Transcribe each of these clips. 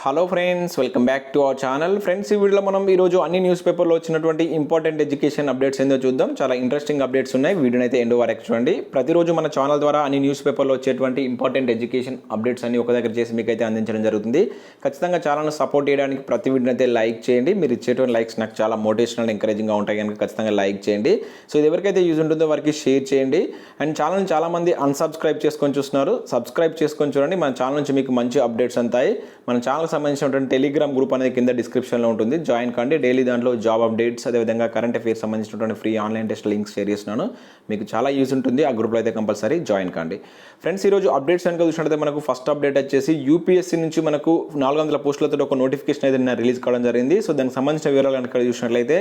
Hello friends, welcome back to our channel. Friends, ఈ వీడియోలో మనం ఈరోజు అన్ని న్యూస్ పేపర్లో వచ్చినటువంటి ఇంపార్టెంట్ ఎడ్యుకేషన్ అప్డేట్స్ ఏందో చూద్దాం. చాలా ఇంట్రెస్టింగ్ అప్డేట్స్ ఉన్నాయి. వీడియోని అయితే ఎండ్ వరకు చూడండి. ప్రతిరోజు మన ఛానల్ ద్వారా అన్ని న్యూస్ పేపర్లో వచ్చేటువంటి ఇంపార్టెంట్ ఎడ్యుకేషన్ అప్డేట్స్ అన్ని ఒక దగ్గర చేసి మీకు అయితే అందించడం జరుగుతుంది. ఖచ్చితంగా ఛానల్ని సపోర్ట్ చేయడానికి ప్రతి వీడియోని అయితే లైక్ చేయండి. మీరు ఇచ్చేటువంటి లైక్స్ నాకు చాలా మోటివేషనల్ ఎంకరేజింగ్గా ఉంటాయి కనుక ఖచ్చితంగా లైక్ చేయండి. సో ఇది ఎవరికైతే యూజ్ ఉంటుందో వారికి షేర్ చేయండి. అండ్ ఛానల్ని చాలామంది అన్సబ్స్క్రైబ్ చేసుకొని చూస్తున్నారు. సబ్స్క్రైబ్ చేసుకొని చూడండి. మన ఛానల్ నుంచి మీకు మంచి అప్డేట్స్ అంతాయి. మన ఛానల్ సంబంధించినటువంటి టెలిగ్రామ్ గ్రూప్ అనేది కింద డిస్క్రిప్షన్లో ఉంటుంది. జాయిన్ కండి. డైలీ దాంట్లో జాబ్ అప్డేట్స్, అదేవిధంగా కరెంట్ అఫైర్స్ సంబంధించినటువంటి free online test links share చేస్తున్నాను. మీకు చాలా యూజ్ ఉంటుంది. ఆ గ్రూప్లో అయితే కంపల్సరీ జాయిన్ కండి. ఫ్రెండ్స్, ఈరోజు అప్డేట్స్ కనుక చూసినట్లయితే మనకు ఫస్ట్ అప్డేట్ వచ్చేసి యూపీఎస్సీ నుంచి మనకు 400 పోస్టులతో ఒక నోటిఫికేషన్ అయితే రిలీజ్ కావడం జరిగింది. సో దానికి సంబంధించిన వివరాలు కనుక చూసినట్లయితే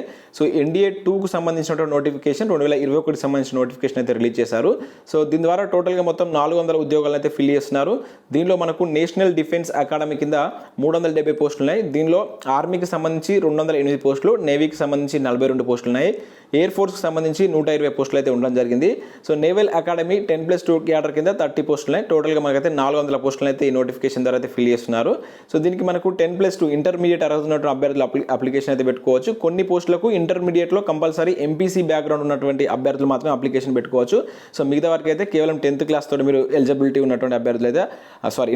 ఎన్డీఏ 2కు సంబంధించినటువంటి నోటిఫికేషన్ 2021కి సంబంధించిన నోటిఫికేషన్ అయితే రిలీజ్ చేశారు. సో దీని ద్వారా టోటల్గా మొత్తం 400 ఉద్యోగాలను అయితే ఫిల్ చేస్తున్నారు. దీనిలో మనకు నేషనల్ డిఫెన్స్ అకాడమీ కింద 370 పోస్టులు ఉన్నాయి. దీనిలో ఆర్మీకి సంబంధించి 208 పోస్టులు, నేవీకి సంబంధించి 42 పోస్టులు ఉన్నాయి. ఎయిర్ ఫోర్స్కి సంబంధించి 120 పోస్టులు అయితే ఉండడం జరిగింది. సో నేవల్ అకాడమీ 10+2 క్యాడర్ కింద 30 పోస్టులు ఉన్నాయి. టోటల్గా మనకైతే 400 పోస్టులు అయితే ఈ నోటిఫికేషన్ ద్వారా అయితే ఫిల్ చేస్తున్నారు. సో దీనికి మనకు 10+2 ఇంటర్మీడియట్ అర్హత ఉన్నటువంటి అభ్యర్థులు అప్లికేషన్ అయితే పెట్టుకోవచ్చు. కొన్ని పోస్టులకు ఇంటర్మీడియట్లో కంపల్సరీ ఎంపీసీ బ్యాక్గ్రౌండ్ ఉన్నటువంటి అభ్యర్థులు మాత్రం అప్లికేషన్ పెట్టుకోవచ్చు. సో మిగతా వారికి అయితే కేవలం 10th క్లాస్ తోటి మీరు ఎలిజిబిలిటీ ఉన్నటువంటి అభ్యర్థులు అయితే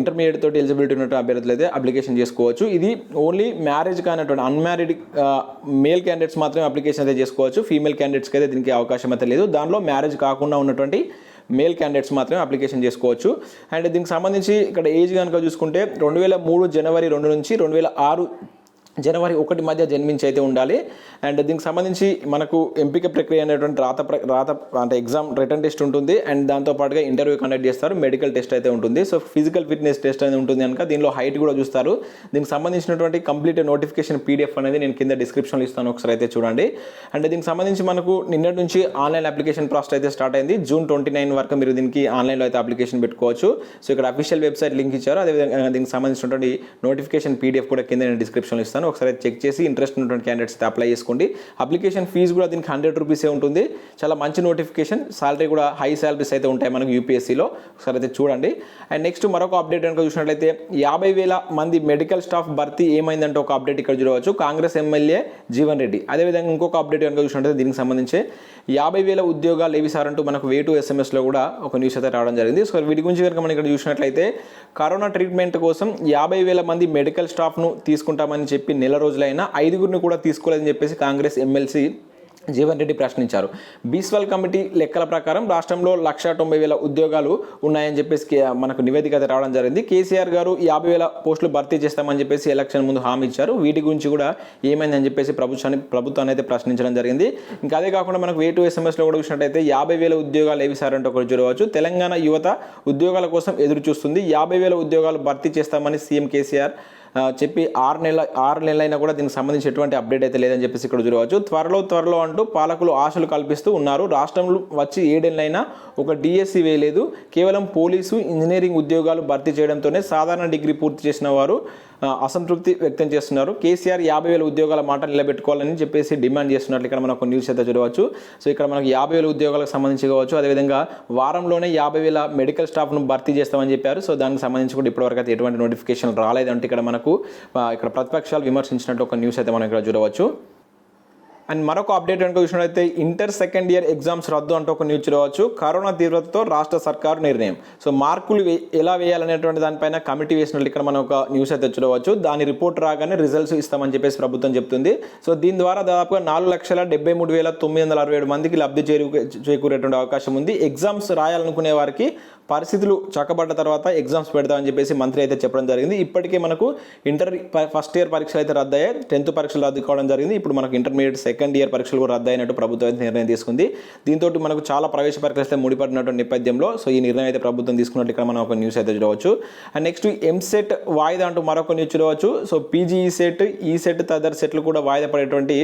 ఇంటర్మీడియట్ తోటి ఎలిజిబిలిటీ ఉన్నటువంటి అభ్యర్థులు అయితే అప్లికేషన్ చేసుకోవచ్చు. ఇది ఓన్లీ మ్యారేజ్ కానటువంటి అన్మ్యారీడ్ మేల్ క్యాండిడేట్స్ మాత్రమే అప్లికేషన్ అయితే చేసుకోవచ్చు. ఫీమేల్ క్యాండిడేట్స్కి అయితే దీనికి అవకాశం అయితే లేదు. దానిలో మ్యారేజ్ కాకుండా ఉన్నటువంటి మేల్ క్యాండిడేట్స్ మాత్రమే అప్లికేషన్ చేసుకోవచ్చు. అండ్ దీనికి సంబంధించి ఇక్కడ ఏజ్ కనుక చూసుకుంటే 2003 జనవరి 2 నుంచి 2006 జనవరి 1 మధ్య జన్మించి అయితే ఉండాలి. అండ్ దీనికి సంబంధించి మనకు ఎంపిక ప్రక్రియ అనేటువంటి రాత అంటే ఎగ్జామ్ రిటర్న్ టెస్ట్ ఉంటుంది. అండ్ దాంతోపాటుగా ఇంటర్వ్యూ కండక్ట్ చేస్తారు. మెడికల్ టెస్ట్ అయితే ఉంటుంది. సో ఫిజికల్ ఫిట్నెస్ టెస్ట్ అనేది ఉంటుంది కనుక దీనిలో హైట్ కూడా చూస్తారు. దీనికి సంబంధించినటువంటి కంప్లీట్ నోటిఫికేషన్ పీడిఎఫ్ అనేది నేను కింద డిస్క్రిప్షన్లో ఇస్తాను, ఒకసారి అయితే చూడండి. అండ్ దీనికి సంబంధించి మనకు నిన్నటి నుంచి ఆన్లైన్ అప్లికేషన్ ప్రాసెస్ అయితే స్టార్ట్ అయింది. జూన్ 29 వరకు మీరు దీనికి ఆన్లైన్లో అయితే అప్లికేషన్ పెట్టుకోవచ్చు. సో ఇక్కడ అఫీషియల్ వెబ్సైట్ లింక్ ఇచ్చారు. అదేవిధంగా దీనికి సంబంధించినటువంటి నోటిఫికేషన్ పీడిఎఫ్ కూడా కింద నేను డిస్క్రిప్షన్లో ఇస్తాను. ఒకసారి చెక్ చేసి ఇంట్రెస్ట్ ఉన్నటువంటి క్యాండిడేట్స్ అయితే అప్లై చేసుకోండి. అప్లికేషన్ ఫీజు కూడా దీనికి 100 రూపీసే ఉంటుంది. చాలా మంచి నోటిఫికేషన్. సాలరీ కూడా హై సాలరీస్ అయితే ఉంటాయి మనకు యూపీఎస్సీలో. ఒకసారి అయితే చూడండి. అండ్ నెక్స్ట్ మరొక అప్డేట్ కనుక చూసినట్లయితే 50,000 మంది మెడికల్ స్టాఫ్ భర్తీ ఏమైందంటే ఒక అప్డేట్ ఇక్కడ చూడవచ్చు. కాంగ్రెస్ ఎమ్మెల్యే జీవన్ రెడ్డి. అదేవిధంగా ఇంకొక అప్డేట్ కనుక చూసినట్లయితే దీనికి సంబంధించి 50,000 ఉద్యోగాలు ఏవి సార్ అంటూ మనకు వే టు ఎస్ఎంఎస్లో కూడా ఒక న్యూస్ అయితే రావడం జరిగింది. సో వీటి గురించి కనుక మనం ఇక్కడ చూసినట్లయితే కరోనా ట్రీట్మెంట్ కోసం 50,000 మంది మెడికల్ స్టాఫ్ను తీసుకుంటామని చెప్పి నెల రోజులైనా 5గురిని కూడా తీసుకోలేదని చెప్పేసి కాంగ్రెస్ ఎమ్మెల్సీ జీవన్ రెడ్డి ప్రశ్నించారు. బీస్వాల్ కమిటీ లెక్కల ప్రకారం రాష్ట్రంలో 190,000 ఉద్యోగాలు ఉన్నాయని చెప్పేసి మనకు నివేదిక అయితే రావడం జరిగింది. కేసీఆర్ గారు 50,000 పోస్టులు భర్తీ చేస్తామని చెప్పేసి ఎలక్షన్ ముందు హామీ ఇచ్చారు. వీటి గురించి కూడా ఏమైందని చెప్పేసి ప్రభుత్వాన్ని అయితే ప్రశ్నించడం జరిగింది. ఇంకా అదే కాకుండా మనకు వే టు ఎస్ఎంఎస్లో కూడా చూసినట్టయితే 50,000 ఉద్యోగాలు ఏవి సార్ అంటే ఒకటి చూడవచ్చు. తెలంగాణ యువత ఉద్యోగాల కోసం ఎదురు చూస్తుంది. 50,000 ఉద్యోగాలు భర్తీ చేస్తామని సీఎం కేసీఆర్ చెప్పి 6 నెలలైనా కూడా దీనికి సంబంధించి ఎటువంటి అప్డేట్ అయితే లేదని చెప్పేసి ఇక్కడ చూడవచ్చు. త్వరలో అంటూ పాలకులు ఆశలు కల్పిస్తూ ఉన్నారు. రాష్ట్రంలో వచ్చి 7 నెలలైనా ఒక డిఎస్సి వేయలేదు. కేవలం పోలీసు, ఇంజనీరింగ్ ఉద్యోగాలు భర్తీ చేయడంతోనే సాధారణ డిగ్రీ పూర్తి చేసిన వారు అసంతృప్తి వ్యక్తం చేస్తున్నారు. కేసీఆర్ 50,000 ఉద్యోగాల మాట నిలబెట్టుకోవాలని చెప్పేసి డిమాండ్ చేస్తున్నట్లు ఇక్కడ మనకు న్యూస్ అయితే చూడవచ్చు. సో ఇక్కడ మనకు 50,000 ఉద్యోగాలకు సంబంధించి కావచ్చు. అదేవిధంగా వారంలోనే 50,000 మెడికల్ స్టాఫ్ను భర్తీ చేస్తామని చెప్పారు. సో దానికి సంబంధించి కూడా ఇప్పటివరకు అయితే ఎటువంటి నోటిఫికేషన్ రాలేదంటే ఇక్కడ మనకు ప్రతిపక్షాలు విమర్శించినట్టు ఒక న్యూస్ అయితే మనం ఇక్కడ చూడవచ్చు. అండ్ మరొక అప్డేట్ కనుక చూసినట్లయితే ఇంటర్ సెకండ్ ఇయర్ ఎగ్జామ్స్ రద్దు అంటూ ఒక న్యూస్ చూడవచ్చు. కరోనా తీవ్రతతో రాష్ట్ర సర్కారు నిర్ణయం. సో మార్కులు ఎలా వేయాలనేటువంటి దానిపైన కమిటీ వేసినట్లు ఇక్కడ మనం ఒక న్యూస్ అయితే చూడవచ్చు. దాని రిపోర్ట్ రాగానే రిజల్ట్స్ ఇస్తామని చెప్పేసి ప్రభుత్వం చెప్తుంది. సో దీని ద్వారా దాదాపుగా 4,73,967 మందికి లబ్ధి చేకూరేటువంటి అవకాశం ఉంది. ఎగ్జామ్స్ రాయాలనుకునే వారికి పరిస్థితులు చక్కబడ్డ తర్వాత ఎగ్జామ్స్ పెడతామని చెప్పేసి మంత్రి అయితే చెప్పడం జరిగింది. ఇప్పటికే మనకు ఇంటర్ ఫస్ట్ ఇయర్ పరీక్షలు అయితే రద్దయ్యాయి. 10th పరీక్షలు రద్దు కావడం జరిగింది. ఇప్పుడు మనకు ఇంటర్మీడియట్ సెకండ్ ఇయర్ పరీక్షలు కూడా రద్దయినట్టు ప్రభుత్వం అయితే నిర్ణయం తీసుకుంది. దీంతో మనకు చాలా ప్రవేశ పరీక్షలు అయితే ముడిపడినటువంటి నేపథ్యంలో సో ఈ నిర్ణయం అయితే ప్రభుత్వం తీసుకున్నట్టు ఇక్కడ మనం ఒక న్యూస్ అయితే చూడవచ్చు. అండ్ నెక్స్ట్ ఎంసెట్ వాయిదా అంటూ మరొక న్యూస్ చూడవచ్చు. సో పీజీ ఈ సెట్ తదితర సెట్లు కూడా వాయిదా పడేటువంటి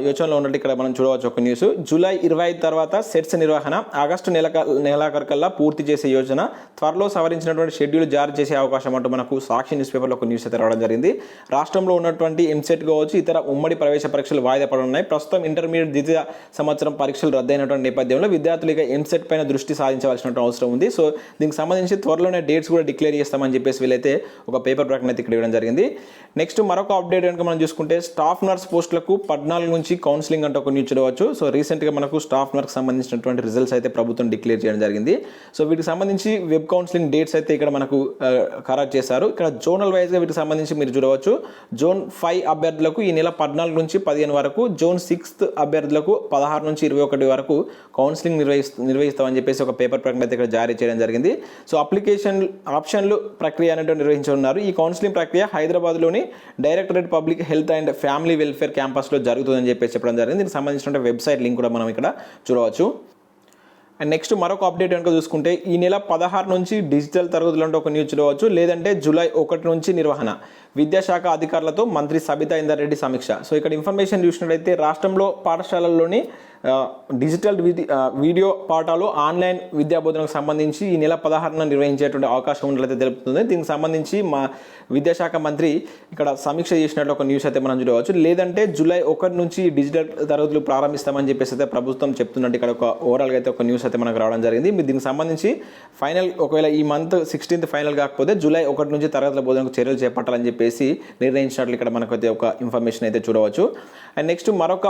యోచనలో ఉన్నట్టు ఇక్కడ మనం చూడవచ్చు ఒక న్యూస్. జూలై 25 తర్వాత సెట్స్ నిర్వహణ ఆగస్టు నెలాఖరు కల్లా పూర్తి చేసే యోజన. త్వరలో సవరించినటువంటి షెడ్యూల్ జారీ చేసే అవకాశం అంటూ మనకు సాక్షి న్యూస్ పేపర్లో ఒక న్యూస్ అయితే రావడం జరిగింది. రాష్ట్రంలో ఉన్నటువంటి ఎంసెట్ కావచ్చు, ఇతర ఉమ్మడి ప్రవేశ పరీక్షలు వాయిదా పడనున్నాయి. ప్రస్తుతం ఇంటర్మీడియట్ ద్వితీయ సంవత్సరం పరీక్షలు రద్దయినటువంటి నేపథ్యంలో విద్యార్థులు ఇక ఎంసెట్ పైన దృష్టి సాధించవలసిన అవసరం ఉంది. సో దీనికి సంబంధించి త్వరలోనే డేట్స్ కూడా డిక్లేర్ చేస్తామని చెప్పేసి వీళ్ళైతే ఒక పేపర్ ప్రకటన అయితే ఇక్కడ ఇవ్వడం జరిగింది. నెక్స్ట్ మరొక అప్డేట్ కనుక మనం చూసుకుంటే స్టాఫ్ నర్స్ పోస్టులకు 14 నుంచి కౌన్సిలింగ్ అంటే ఒక న్యూస్ చూడవచ్చు. సో రీసెంట్గా మనకు స్టాఫ్ నర్స్ సంబంధించినటువంటి రిజల్ట్స్ అయితే ప్రభుత్వం డిక్లేర్ చేయడం జరిగింది. సో వీటికి సంబంధించి వెబ్ కౌన్సిలింగ్ డేట్స్ అయితే ఇక్కడ మనకు ఖరారు చేశారు. ఇక్కడ జోనల్ వైజ్గా వీటికి సంబంధించి మీరు చూడవచ్చు. జోన్ 5 అభ్యర్థులకు ఈ నెల 14 నుంచి 15 వరకు, జోన్ 6 అభ్యర్థులకు 16 నుంచి 21 వరకు కౌన్సిలింగ్ నిర్వహిస్తామని చెప్పేసి ఒక పేపర్ ప్రకటన అయితే ఇక్కడ జారీ చేయడం జరిగింది. సో అప్లికేషన్ ఆప్షన్లు ప్రక్రియ అనేటువంటి నిర్వహించనున్నారు. ఈ కౌన్సిలింగ్ ప్రక్రియ హైదరాబాద్లోని directorate public health and family welfare క్యాంపస్లో జరుగుతుందని చెప్పేసి చెప్పడం జరిగింది. దీనికి సంబంధించిన వెబ్సైట్ లింక్ కూడా మనం ఇక్కడ చూడవచ్చు. అండ్ నెక్స్ట్ మరొక అప్డేట్ కనుక చూసుకుంటే ఈ నెల 16 నుంచి డిజిటల్ తరగతులు అంటే ఒక న్యూస్ చూడవచ్చు. లేదంటే జూలై 1 నుంచి నిర్వహణ, విద్యాశాఖ అధికారులతో మంత్రి సబితా ఇందర్ రెడ్డి సమీక్ష. సో ఇక్కడ ఇన్ఫర్మేషన్ చూసినట్లయితే రాష్ట్రంలో పాఠశాలల్లోని డిజిటల్ వీడియో పాఠాలు ఆన్లైన్ విద్యాబోధనకు సంబంధించి ఈ నెల 16న నిర్వహించేటువంటి అవకాశం ఉన్నట్లయితే తెలుపుతుంది. దీనికి సంబంధించి మా విద్యాశాఖ మంత్రి ఇక్కడ సమీక్ష చేసినట్లు ఒక న్యూస్ అయితే మనం చూడవచ్చు. లేదంటే జూలై 1 నుంచి డిజిటల్ తరగతులు ప్రారంభిస్తామని చెప్పేసి అయితే ప్రభుత్వం చెప్తున్నట్టు ఇక్కడ ఒక ఓవరాల్గా అయితే ఒక న్యూస్ అయితే మనకు రావడం జరిగింది. మీరు దీనికి సంబంధించి ఫైనల్ ఒకవేళ ఈ మంత్ 16th ఫైనల్ కాకపోతే జూలై 1 నుంచి తరగతుల బోధనకు చర్యలు చేపట్టాలని చెప్పేసి నిర్ణయించినట్లు ఇక్కడ మనకు అయితే ఒక ఇన్ఫర్మేషన్ అయితే చూడవచ్చు. అండ్ నెక్స్ట్ మరొక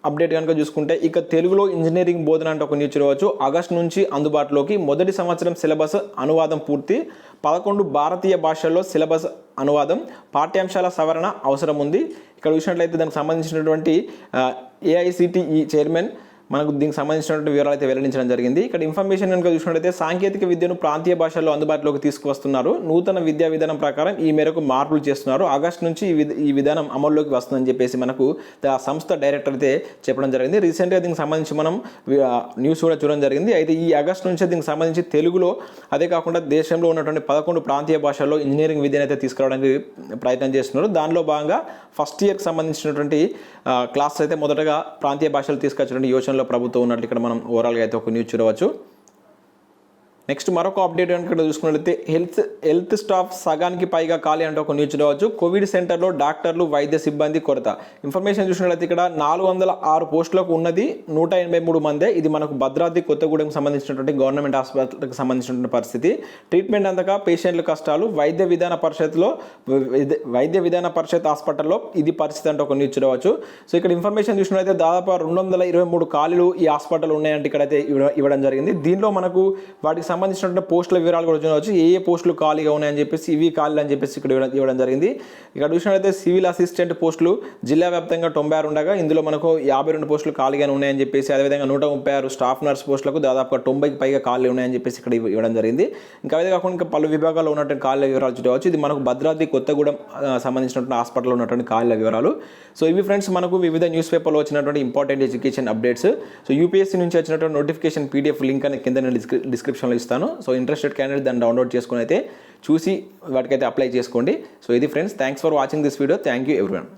అప్డేట్ కనుక చూసుకుంటే ఇక తెలుగులో ఇంజనీరింగ్ బోధన అంటే ఒక న్యూస్ చూడవచ్చు. ఆగస్టు నుంచి అందుబాటులోకి మొదటి సంవత్సరం సిలబస్ అనువాదం పూర్తి, 11 భారతీయ భాషల్లో సిలబస్ అనువాదం, పాఠ్యాంశాల సవరణ అవసరం ఉంది. ఇక్కడ చూసినట్లయితే దానికి సంబంధించినటువంటి ఏఐసిటిఈ చైర్మన్ మనకు దీనికి సంబంధించినటువంటి వివరాలు అయితే వెల్లడించడం జరిగింది. ఇక్కడ ఇన్ఫర్మేషన్ కనుక చూసినట్లయితే సాంకేతిక విద్యను ప్రాంతీయ భాషల్లో అందుబాటులోకి తీసుకువస్తున్నారు. నూతన విద్యా విధానం ప్రకారం ఈ మేరకు మార్పులు చేస్తున్నారు. ఆగస్టు నుంచి ఈ విధానం అమల్లోకి వస్తుందని చెప్పేసి మనకు ఆ సంస్థ డైరెక్టర్ అయితే చెప్పడం జరిగింది. రీసెంట్గా దీనికి సంబంధించి మనం న్యూస్ కూడా చూడడం జరిగింది. అయితే ఈ ఆగస్టు నుంచే దీనికి సంబంధించి తెలుగులో అదే కాకుండా దేశంలో ఉన్నటువంటి 11 ప్రాంతీయ భాషల్లో ఇంజనీరింగ్ విద్యను అయితే తీసుకురావడానికి ప్రయత్నం చేస్తున్నారు. దానిలో భాగంగా ఫస్ట్ ఇయర్కి సంబంధించినటువంటి క్లాస్ అయితే మొదటగా ప్రాంతీయ భాషలు తీసుకొచ్చినటువంటి యోచనలో ప్రభుత్వం ఉన్నట్లు ఇక్కడ మనం ఓవరాల్గా అయితే ఒక న్యూస్ చూడవచ్చు. నెక్స్ట్ మరొక అప్డేట్ కనుక చూసుకున్నట్లయితే హెల్త్ స్టాఫ్ సగానికి పైగా ఖాళీ అంటే ఒక న్యూస్ చూడవచ్చు. కోవిడ్ సెంటర్లో డాక్టర్లు వైద్య సిబ్బంది కొరత. ఇన్ఫర్మేషన్ చూసినట్లయితే ఇక్కడ 406 పోస్టులకు ఉన్నది 183 మందే. ఇది మనకు భద్రాద్రి కొత్తగూడెంకి సంబంధించినటువంటి గవర్నమెంట్ హాస్పిటల్కి సంబంధించినటువంటి పరిస్థితి. ట్రీట్మెంట్ అందక పేషెంట్ల కష్టాలు. వైద్య విధాన పరిషత్ హాస్పిటల్లో ఇది పరిస్థితి అంటే ఒక న్యూస్ చూడవచ్చు. సో ఇక్కడ ఇన్ఫర్మేషన్ చూసినట్లయితే దాదాపు 223 ఖాళీలు ఈ హాస్పిటల్ ఉన్నాయంటే ఇక్కడైతే ఇవ్వడం జరిగింది. దీనిలో మనకు వాటికి సంబంధించినటువంటి పోస్టుల వివరాలు కూడా చూడవచ్చు. ఏ పోస్టులు ఖాళీగా ఉన్నాయని చెప్పేసి ఇవి ఖాళీలు అని చెప్పేసి ఇక్కడ ఇవ్వడం జరిగింది. ఇక్కడ చూసినట్లయితే సివిల్ అసిస్టెంట్ పోస్టులు జిల్లా వ్యాప్తంగా 96 ఉండగా ఇందులో మనకు 52 పోస్టులు ఖాళీగానే ఉన్నాయని చెప్పేసి, అదేవిధంగా 136 స్టాఫ్ నర్స్ పోస్టులకు దాదాపుగా 90కి పైగా ఖాళీ ఉన్నాయని చెప్పేసి ఇక్కడ ఇవ్వడం జరిగింది. ఇంకా అదే కాకుండా ఇంకా పలు విభాగాల్లో ఉన్నటువంటి ఖాళీల వివరాలు చూడవచ్చు. ఇది మనకు భద్రాద్రి కొత్తగూడెం సంబంధించినటువంటి హాస్పిటల్లో ఉన్నటువంటి ఖాళీల వివరాలు. సో ఇవి ఫ్రెండ్స్ మనకు వివిధ న్యూస్ పేపర్లో వచ్చినటువంటి important education updates. So UPSC నుంచి వచ్చినటువంటి నోటిఫికేషన్ పీడిఎఫ్ లింక్ అనేది కింద డిస్క్రిప్షన్లో ఇస్తాను. సో ఇంట్రెస్టెడ్ క్యాండిడేట్ దాన్ని డౌన్లోడ్ చేసుకుని అయితే చూసి వాటికైతే అప్లై చేసుకోండి. సో ఇది friends, thanks for watching this video. Thank you everyone.